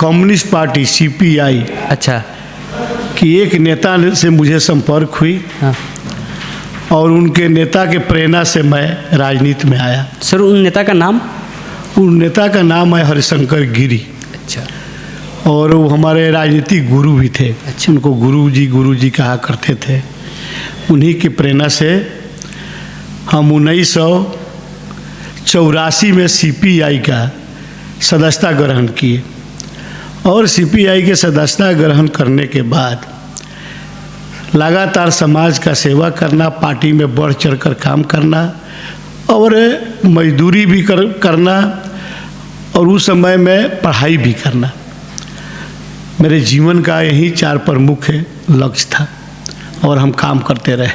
Communist party CPI अच्छा। कि एक नेता से मुझे संपर्क हुई हाँ और उनके नेता के प्रेरणा से मैं राजनीति में आया। सर, उन नेता का नाम? उन नेता का नाम है हरिशंकर गिरी। अच्छा। और वो हमारे राजनीतिक गुरु भी थे। अच्छा। उनको गुरु जी कहा करते थे। उन्हीं की प्रेरणा से हम 1984 में सीपीआई का सदस्यता ग्रहण किए और सीपीआई के सदस्यता ग्रहण करने के बाद लगातार समाज का सेवा करना, पार्टी में बढ़ चढ़ कर काम करना और मजदूरी भी करना और उस समय में पढ़ाई भी करना, मेरे जीवन का यही 4 प्रमुख लक्ष्य था और हम काम करते रहे।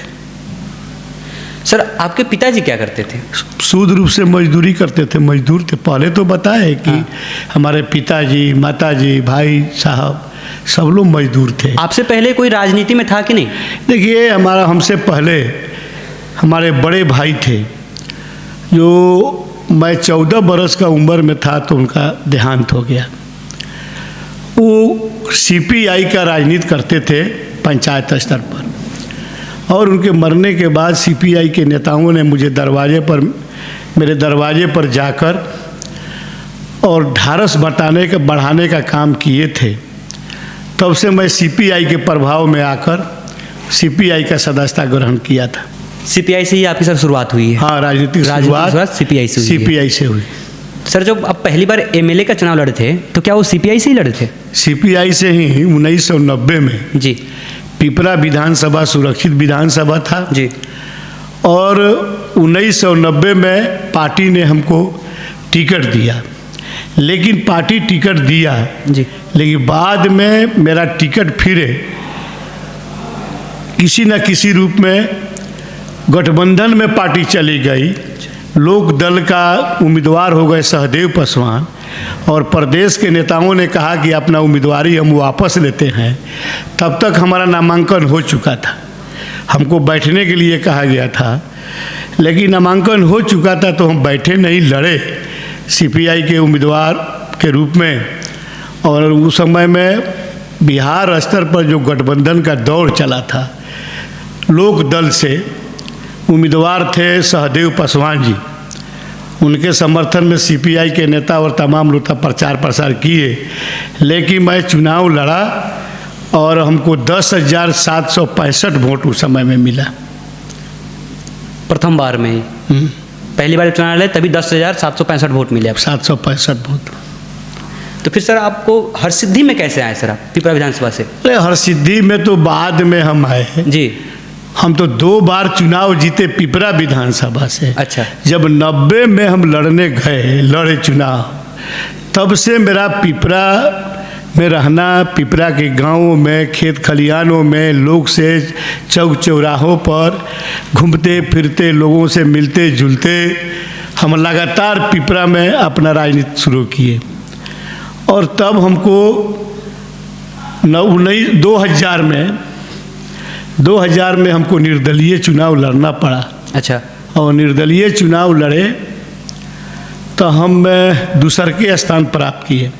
सर, आपके पिताजी क्या करते थे? शुद्ध रूप से मजदूरी करते थे, मजदूर थे। पहले तो बताए कि हमारे पिताजी, माताजी, भाई साहब सब लोग मजदूर थे। आपसे पहले कोई राजनीति में था कि नहीं? देखिए, हमसे पहले हमारे बड़े भाई थे, जो मैं 14 बरस का उम्र में था तो उनका देहांत हो गया। वो सीपीआई का राजनीति करते थे पंचायत स्तर पर और उनके मरने के बाद सीपीआई के नेताओं ने मुझे मेरे दरवाजे पर जाकर और ढारस बढ़ाने का काम किए थे। तब से मैं सीपीआई के प्रभाव में आकर सीपीआई का सदस्यता ग्रहण किया था। सीपीआई से ही आपकी सर शुरुआत हुई है? हाँ, राजनीतिक शुरुआत सीपीआई से हुई। सर, जब आप पहली बार एमएलए का चुनाव लड़े थे तो क्या वो सीपीआई से ही लड़े थे? सीपीआई से ही 1990 में जी। पिपरा विधानसभा सुरक्षित विधानसभा था जी। और 1990 में पार्टी ने हमको टिकट दिया, लेकिन पार्टी टिकट दिया जी, लेकिन बाद में मेरा टिकट फिर किसी न किसी रूप में गठबंधन में पार्टी चली गई। लोक दल का उम्मीदवार हो गए सहदेव पासवान और प्रदेश के नेताओं ने कहा कि अपना उम्मीदवारी हम वापस लेते हैं। तब तक हमारा नामांकन हो चुका था, हमको बैठने के लिए कहा गया था, लेकिन नामांकन हो चुका था तो हम बैठे नहीं, लड़े सीपीआई के उम्मीदवार के रूप में। और उस समय में बिहार स्तर पर जो गठबंधन का दौर चला था, लोक दल से उम्मीदवार थे सहदेव पासवान जी। उनके समर्थन में सीपीआई के नेता और तमाम लोग प्रचार प्रसार किए, लेकिन मैं चुनाव लड़ा और हमको 10,765 वोट उस समय में मिला। प्रथम बार में ही? पहली बार चुनाव लड़े तभी 10,765 वोट मिले आपको? 765 वोट। तो फिर सर आपको हरसिद्धि में कैसे आए सर आप पिपरा विधानसभा से? अरे हरसिद्धि में तो बाद में हम आए जी। हम तो 2 बार चुनाव जीते पिपरा विधानसभा से। अच्छा। जब 90 में हम लड़े चुनाव, तब से मेरा पिपरा में रहना, पिपरा के गांवों में, खेत खलिहानों में, लोग से चौक चौराहों पर घूमते फिरते, लोगों से मिलते जुलते, हम लगातार पिपरा में अपना राजनीति शुरू किए। और तब हमको 2000 में हमको निर्दलीय चुनाव लड़ना पड़ा। अच्छा। और निर्दलीय चुनाव लड़े तो हम दूसरे स्थान प्राप्त किए।